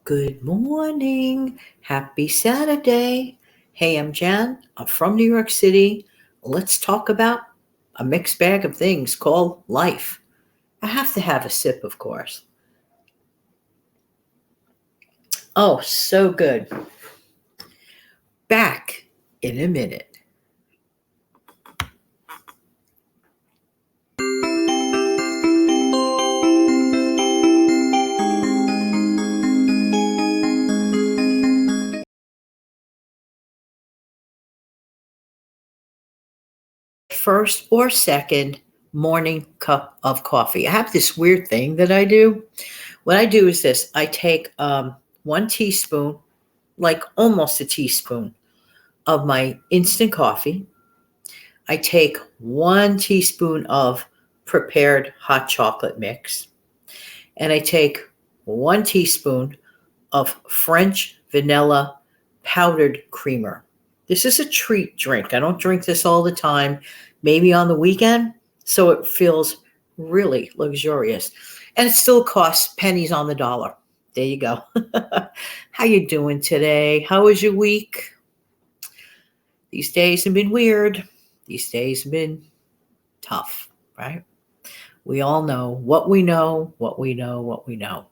Good morning. Happy Saturday. Hey, I'm Jan. I'm from New York City. Let's talk about a mixed bag of things called life. I have to have a sip, of course. Oh, so good. Back in a minute. First or second morning cup of coffee. I have this weird thing that I do. What I do is this: I take 1 teaspoon, like almost a teaspoon, of my instant coffee. I take 1 teaspoon of prepared hot chocolate mix, and I take 1 teaspoon of French vanilla powdered creamer. This is a treat drink. I don't drink this all the time, maybe on the weekend, so it feels really luxurious. And it still costs pennies on the dollar. There you go. How you doing today? How was your week? These days have been weird. These days have been tough, right? We all know what we know, what we know, what we know.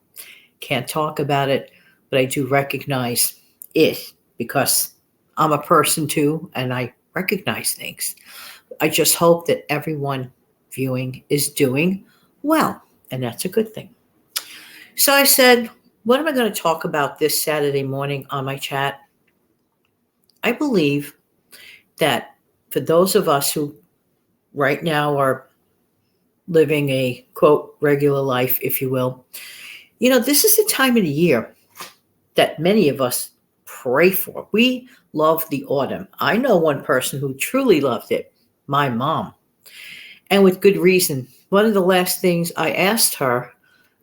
Can't talk about it, but I do recognize it because I'm a person too and I recognize things. I just hope that everyone viewing is doing well, and that's a good thing. So I said, what am I going to talk about this Saturday morning on my chat? I believe that for those of us who right now are living a quote regular life, if you will, this is the time of the year that many of us pray for. We love the autumn. I know one person who truly loved it, my mom, and with good reason. One of the last things I asked her,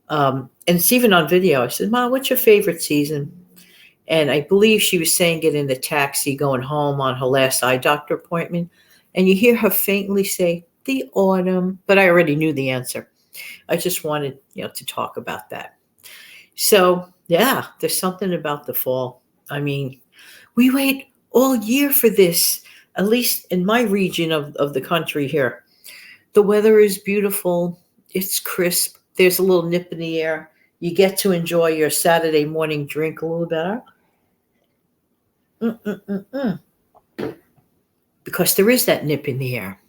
and it's even on video, I said, Mom, what's your favorite season? And I believe she was saying it in the taxi going home on her last eye doctor appointment. And you hear her faintly say, the autumn. But I already knew the answer. I just wanted, to talk about that. So, yeah, there's something about the fall. I mean, we wait all year for this, at least in my region of the country here. The weather is beautiful. It's crisp. There's a little nip in the air. You get to enjoy your Saturday morning drink a little better. Mm-mm-mm-mm. Because there is that nip in the air.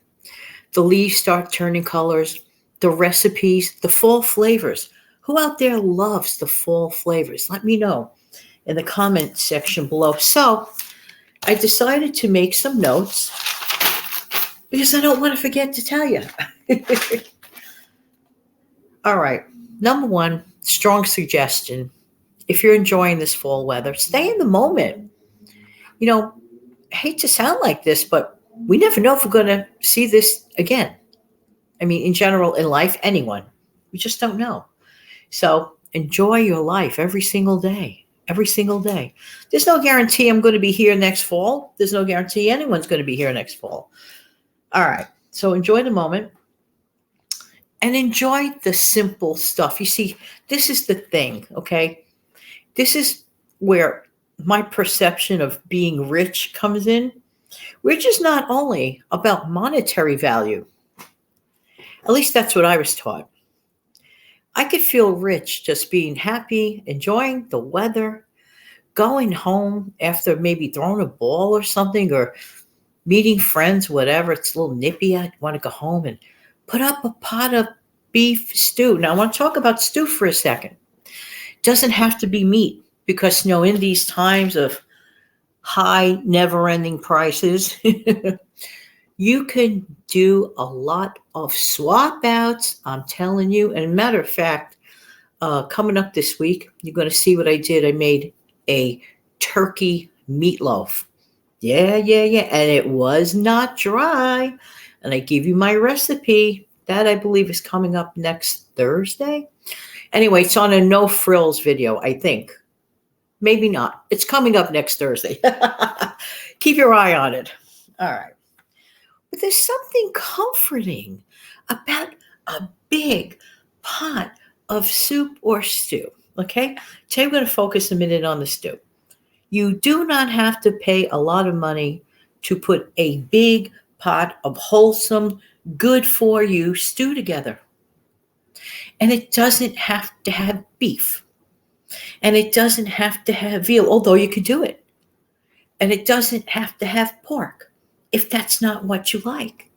The leaves start turning colors, the recipes, the fall flavors. Who out there loves the fall flavors? Let me know in the comment section below. So I decided to make some notes because I don't want to forget to tell you. All right. Number one, strong suggestion. If you're enjoying this fall weather, stay in the moment. I hate to sound like this, but we never know if we're going to see this again. I mean, in general, in life, anyone. We just don't know. So enjoy your life every single day. Every single day. There's no guarantee I'm going to be here next fall. There's no guarantee anyone's going to be here next fall. All right. So enjoy the moment and enjoy the simple stuff. You see, this is the thing, okay? This is where my perception of being rich comes in. Rich is not only about monetary value. At least that's what I was taught. I could feel rich just being happy, enjoying the weather, going home after maybe throwing a ball or something, or meeting friends, whatever. It's a little nippy. I want to go home and put up a pot of beef stew. Now, I want to talk about stew for a second. Doesn't have to be meat because, in these times of high, never-ending prices, you can do a lot of swap outs. I'm telling you. And matter of fact, coming up this week, you're going to see what I did. I made a turkey meatloaf. Yeah. And it was not dry. And I give you my recipe. That I believe is coming up next Thursday. Anyway, it's on a no frills video, I think. Maybe not. It's coming up next Thursday. Keep your eye on it. All right. But there's something comforting about a big pot of soup or stew. Okay? Today we're going to focus a minute on the stew. You do not have to pay a lot of money to put a big pot of wholesome, good for you stew together. And it doesn't have to have beef. And it doesn't have to have veal, although you could do it. And it doesn't have to have pork if that's not what you like.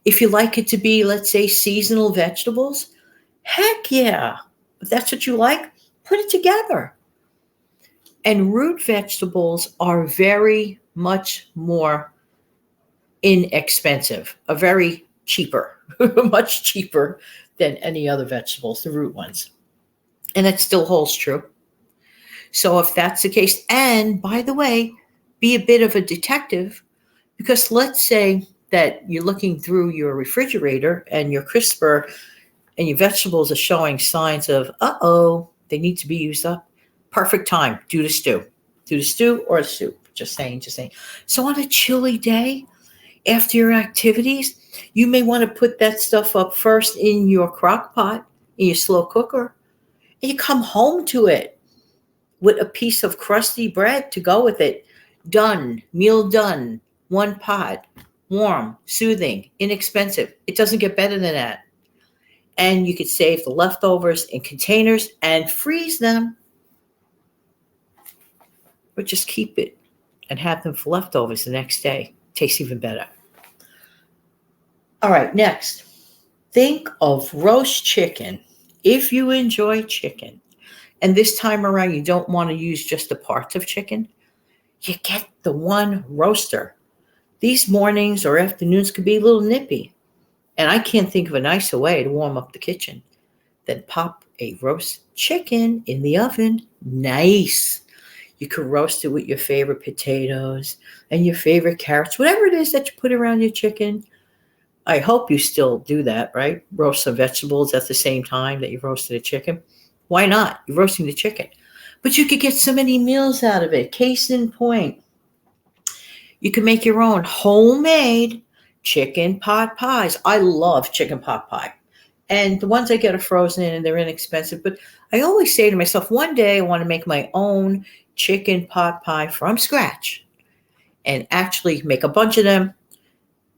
If you like it to be, let's say, seasonal vegetables, heck yeah. If that's what you like, put it together. And root vegetables are very much more inexpensive, a very cheaper, much cheaper than any other vegetables, the root ones. And that still holds true. So if that's the case, and by the way, be a bit of a detective, because let's say that you're looking through your refrigerator and your crisper and your vegetables are showing signs of, they need to be used up. Perfect time, do the stew. Do the stew or the soup. Just saying, just saying. So on a chilly day, after your activities, you may want to put that stuff up first in your crock pot, in your slow cooker, and you come home to it with a piece of crusty bread to go with it. Done, meal done, one pot, warm, soothing, inexpensive. It doesn't get better than that. And you could save the leftovers in containers and freeze them, or just keep it and have them for leftovers the next day. Tastes even better. All right, next. Think of roast chicken. If you enjoy chicken, and this time around you don't want to use just the parts of chicken, you get the one roaster. These mornings or afternoons could be a little nippy, and I can't think of a nicer way to warm up the kitchen than pop a roast chicken in the oven. Nice. You could roast it with your favorite potatoes and your favorite carrots, whatever it is that you put around your chicken. I hope you still do that, right? Roast some vegetables at the same time that you roasted a chicken. Why not? You're roasting the chicken. But you could get so many meals out of it. Case in point, you can make your own homemade chicken pot pies. I love chicken pot pie. And the ones I get are frozen and they're inexpensive. But I always say to myself, one day I want to make my own chicken pot pie from scratch and actually make a bunch of them,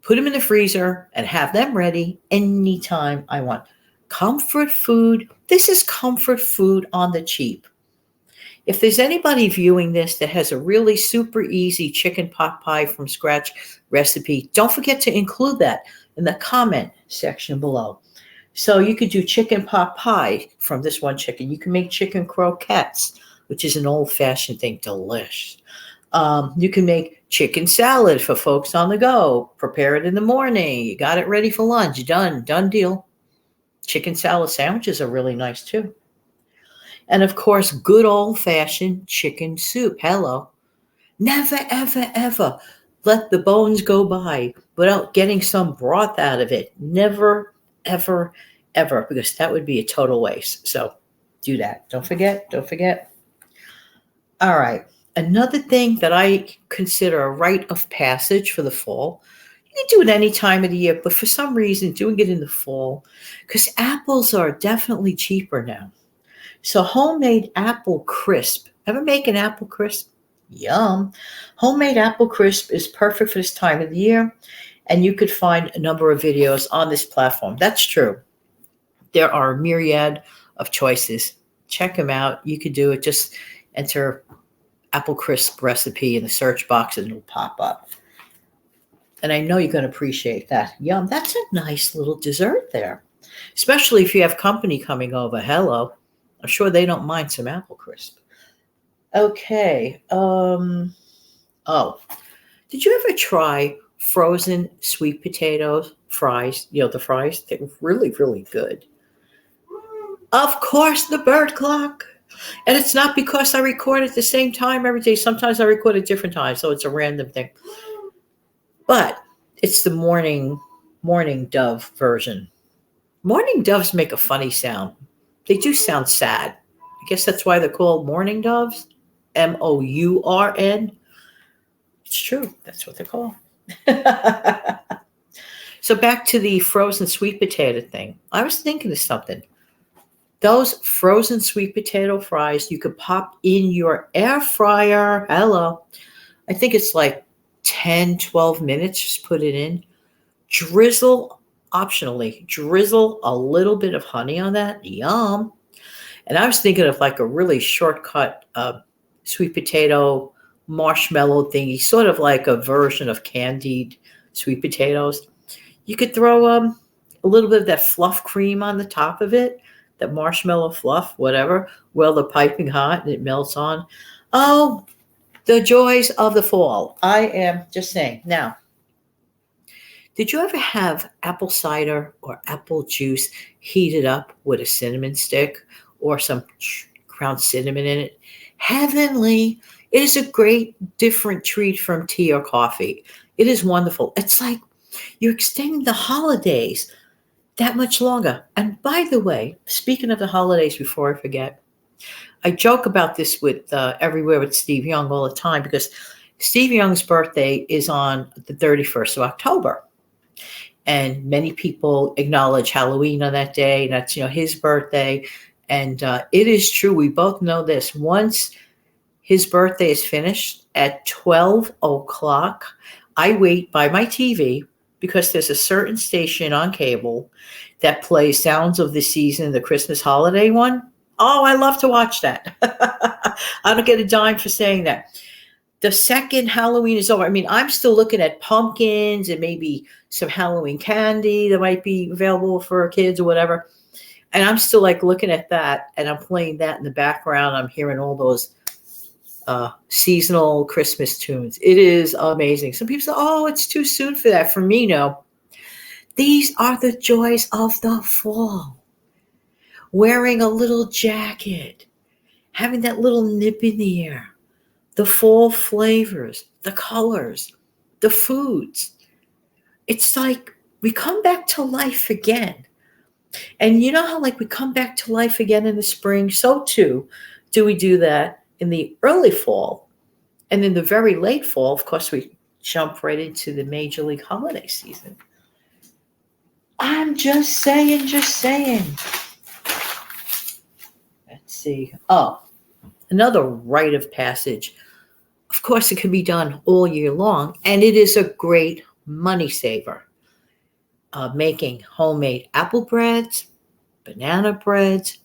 put them in the freezer, and have them ready anytime I want. Comfort food. This is comfort food on the cheap. If there's anybody viewing this that has a really super easy chicken pot pie from scratch recipe, don't forget to include that in the comment section below. So you could do chicken pot pie from this one chicken. You can make chicken croquettes, which is an old-fashioned thing, delish. You can make chicken salad for folks on the go. Prepare it in the morning. You got it ready for lunch. Done deal. Chicken salad sandwiches are really nice too. And of course, good old-fashioned chicken soup. Hello. Never, ever, ever let the bones go by without getting some broth out of it. Never, ever, ever, because that would be a total waste. So do that. Don't forget. All right. Another thing that I consider a rite of passage for the fall, you can do it any time of the year, but for some reason, doing it in the fall, because apples are definitely cheaper now. So homemade apple crisp. Ever make an apple crisp? Yum. Homemade apple crisp is perfect for this time of the year, and you could find a number of videos on this platform. That's true. There are a myriad of choices. Check them out. You could do it. Just enter apple crisp recipe in the search box and it'll pop up. And I know you're going to appreciate that. Yum. That's a nice little dessert there, especially if you have company coming over. Hello. I'm sure they don't mind some apple crisp. Okay. Did you ever try frozen sweet potatoes fries? You know, the fries, they're really, really good. Of course, the bird clock. And it's not because I record at the same time every day. Sometimes I record at different times, so it's a random thing. But it's the morning dove version. Morning doves make a funny sound. They do sound sad. I guess that's why they're called morning doves. MOURN. It's true. That's what they're called. So back to the frozen sweet potato thing. I was thinking of something. Those frozen sweet potato fries you could pop in your air fryer. Hello. I think it's like 10, 12 minutes. Just put it in. Drizzle, optionally, drizzle a little bit of honey on that. Yum. And I was thinking of like a really shortcut sweet potato marshmallow thingy, sort of like a version of candied sweet potatoes. You could throw a little bit of that fluff cream on the top of it, that marshmallow fluff, whatever, while they're piping hot and it melts on. Oh, the joys of the fall. I am just saying. Now, did you ever have apple cider or apple juice heated up with a cinnamon stick or some ground cinnamon in it? Heavenly. It is a great different treat from tea or coffee. It is wonderful. It's like you're extending the holidays that much longer. And by the way, speaking of the holidays, before I forget, I joke about this with Everywhere with Steve Young all the time because Steve Young's birthday is on the 31st of October. And many people acknowledge Halloween on that day. And that's, his birthday. And it is true. We both know this. Once his birthday is finished at 12 o'clock, I wait by my TV because there's a certain station on cable that plays Sounds of the Season, the Christmas holiday one. Oh, I love to watch that. I don't get a dime for saying that. The second Halloween is over. I mean, I'm still looking at pumpkins and maybe some Halloween candy that might be available for kids or whatever. And I'm still like looking at that and I'm playing that in the background. I'm hearing all those seasonal Christmas tunes. It is amazing. Some people say, oh, it's too soon for that. For me, no. These are the joys of the fall. Wearing a little jacket, having that little nip in the air, the fall flavors, the colors, the foods. It's like we come back to life again. And you know how like we come back to life again in the spring? So too do we do that in the early fall. And in the very late fall, of course, we jump right into the Major League holiday season. I'm just saying. Let's see. Oh, another rite of passage. Of course, it can be done all year long, and it is a great money saver. Making homemade apple breads, banana breads,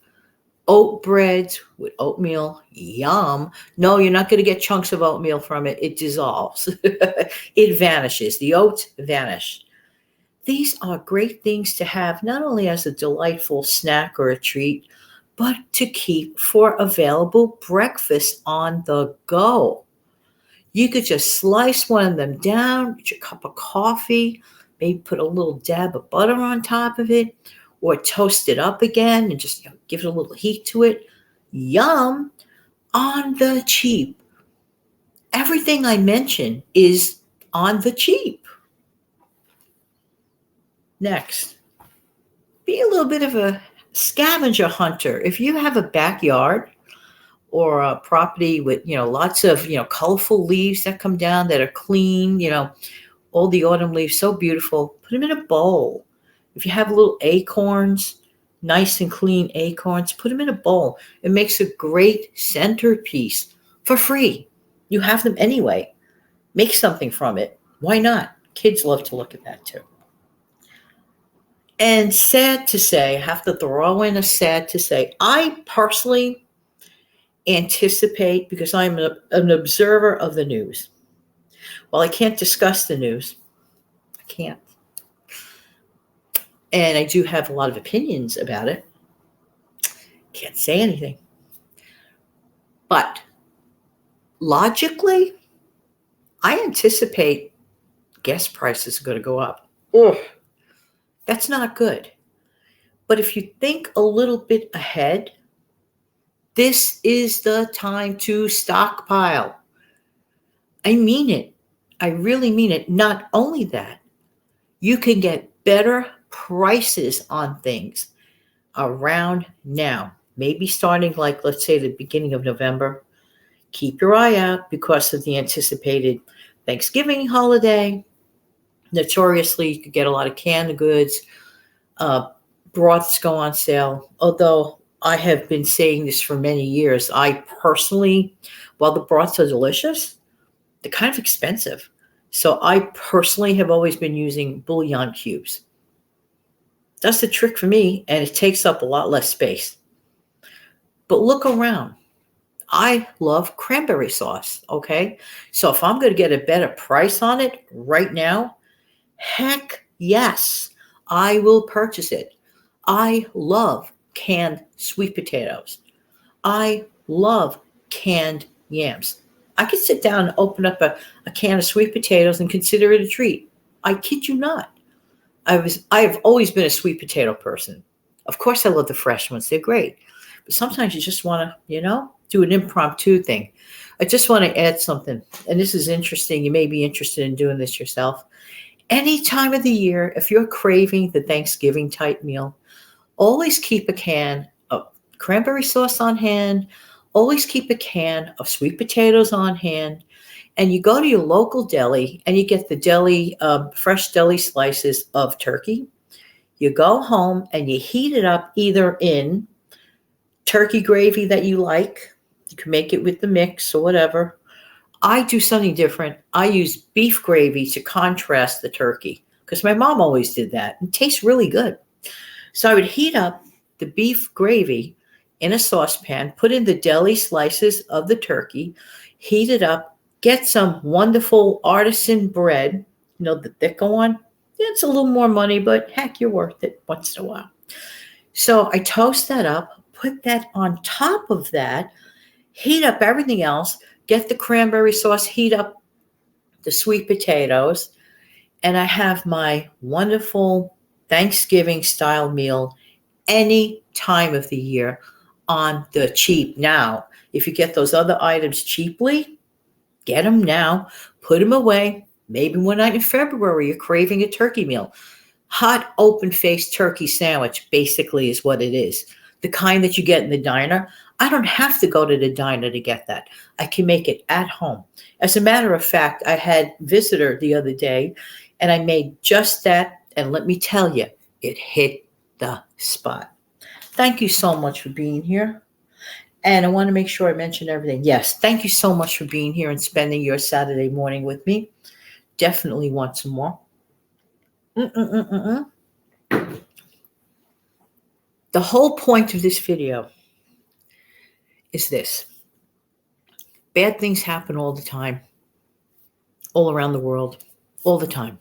oat breads with oatmeal. Yum. No, you're not going to get chunks of oatmeal from it. It dissolves. It vanishes. The oats vanish. These are great things to have not only as a delightful snack or a treat, but to keep for available breakfast on the go. You could just slice one of them down with your cup of coffee, maybe put a little dab of butter on top of it, or toast it up again and just give it a little heat to it. Yum! On the cheap. Everything I mentioned is on the cheap. Next, be a little bit of a scavenger hunter. If you have a backyard or a property with, lots of, colorful leaves that come down that are clean, all the autumn leaves, so beautiful, put them in a bowl. If you have little acorns, nice and clean acorns, put them in a bowl. It makes a great centerpiece for free. You have them anyway. Make something from it. Why not? Kids love to look at that too. And sad to say, I have to throw in a sad to say, I personally anticipate, because I'm an observer of the news. Well, I can't discuss the news. I can't. And I do have a lot of opinions about it. Can't say anything. But logically, I anticipate gas prices are going to go up. Ugh. That's not good. But if you think a little bit ahead, this is the time to stockpile. I mean it. I really mean it. Not only that, you can get better prices on things around now. Maybe starting like, let's say, the beginning of November. Keep your eye out because of the anticipated Thanksgiving holiday. Notoriously, you could get a lot of canned goods. Broths go on sale. Although I have been saying this for many years. I personally, while the broths are delicious, they're kind of expensive. So I personally have always been using bouillon cubes. That's the trick for me, and it takes up a lot less space. But look around. I love cranberry sauce, okay? So if I'm going to get a better price on it right now, heck yes, I will purchase it. I love canned sweet potatoes. I love canned yams. I could sit down and open up a can of sweet potatoes and consider it a treat. I kid you not. I have always been a sweet potato person. Of course I love the fresh ones. They're great. But sometimes you just want to, do an impromptu thing. I just want to add something. And this is interesting. You may be interested in doing this yourself. Any time of the year, if you're craving the Thanksgiving type meal, always keep a can of cranberry sauce on hand. Always keep a can of sweet potatoes on hand. And you go to your local deli and you get the fresh deli slices of turkey. You go home and you heat it up either in turkey gravy that you like. You can make it with the mix or whatever. I do something different. I use beef gravy to contrast the turkey because my mom always did that. It tastes really good. So I would heat up the beef gravy in a saucepan, put in the deli slices of the turkey, heat it up, get some wonderful artisan bread, the thicker one. Yeah, it's a little more money, but heck, you're worth it once in a while. So I toast that up, put that on top of that, heat up everything else, get the cranberry sauce, heat up the sweet potatoes, and I have my wonderful Thanksgiving style meal any time of the year on the cheap. Now, if you get those other items cheaply, get them now, put them away. Maybe one night in February, you're craving a turkey meal. Hot, open-faced turkey sandwich basically is what it is. The kind that you get in the diner. I don't have to go to the diner to get that. I can make it at home. As a matter of fact, I had a visitor the other day, and I made just that. And let me tell you, it hit the spot. Thank you so much for being here. And I want to make sure I mention everything. Yes, thank you so much for being here and spending your Saturday morning with me. Definitely want some more. The whole point of this video is this. Bad things happen all the time, all around the world, all the time.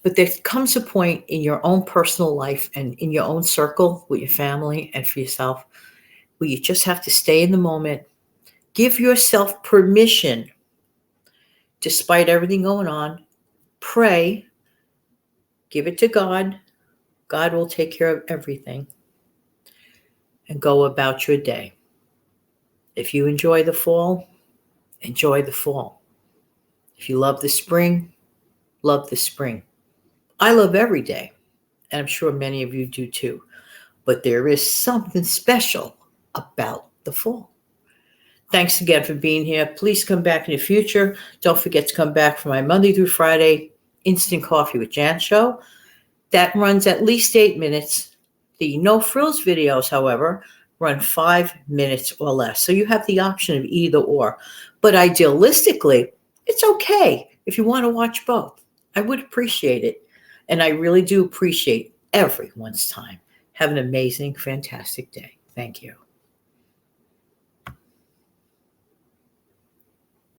But there comes a point in your own personal life and in your own circle with your family and for yourself where you just have to stay in the moment. Give yourself permission, despite everything going on. Pray. Give it to God. God will take care of everything. And go about your day. If you enjoy the fall, enjoy the fall. If you love the spring, love the spring. I love every day, and I'm sure many of you do too. But there is something special about the fall. Thanks again for being here. Please come back in the future. Don't forget to come back for my Monday through Friday Instant Coffee with Jan show. That runs at least 8 minutes. The No Frills videos, however, run 5 minutes or less. So you have the option of either or. But idealistically, it's okay if you want to watch both. I would appreciate it. And I really do appreciate everyone's time. Have an amazing, fantastic day. Thank you.